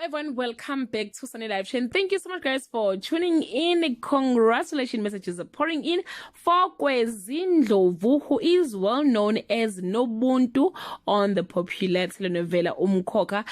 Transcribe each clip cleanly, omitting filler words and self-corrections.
everyone, welcome back to Sunday Live Chain. Thank you so much, guys, for tuning in. Congratulations messages are pouring in for Kwezi Ndlovu, who is well known as Nobuntu on the popular telenovela Umkhokha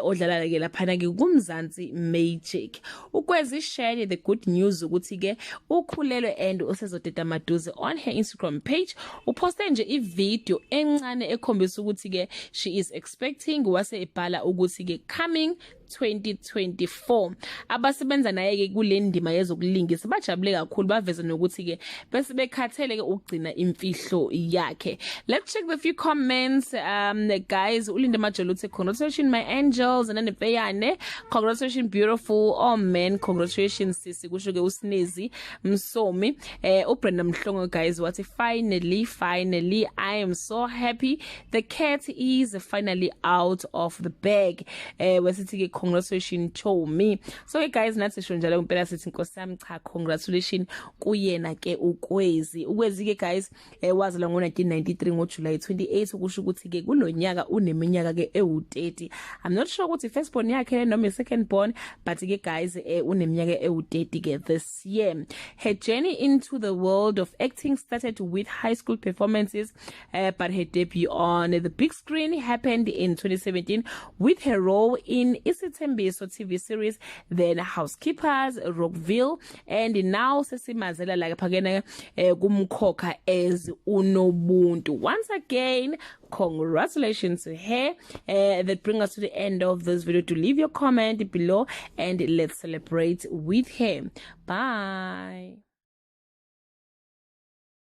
odlala ke laphana ke kuMzansi Magic. Ukwezi shared the good news ukuthi ke ukhulelwe and usezodeda maduze on her Instagram page. Uposte nje i-video encane ekhombisa ukuthi ke she is expecting wase ebhala ukuthi ke coming 2024. Abasebenza naye ke kule ndima yezokulingisa bajabule kakhulu, baveza nokuthi ke bese bekhathele ke ukugcina imfihlo yakhe. Let's check the few comments. Guys, ulinde majolo uthi congratulations my angels, and then Feyane, congratulations beautiful. Oh man, congratulations sisi, kusho ke uSnezi Msomi. uBrenda Mhlongo, guys, what finally I am so happy the cat is finally out of the bag. Wesithi ke congratulations to me. So guys, nathi sho njalo impela sithi Nkosi yami cha, congratulations kuyena ke uKwezi ke guys wazalwa ngo1993 ngoJuly 28, ukusho ukuthi ke kulonyaka uneminyaka ke ewu30. I'm not sure ukuthi first born yakhe noma second born, but ke guys uneminyaka ewu30 ke this year. Her journey into the world of acting started with high school performances, but her debut on the big screen happened in 2017 with her role in Isitembiso TV series, then Housekeepers, Rockville, and now sesimazela like phakena kumkhokha as uNobuntu. Once again, congratulations to her. That brings us to the end of this video. To leave your comment below and let's celebrate with her. Bye.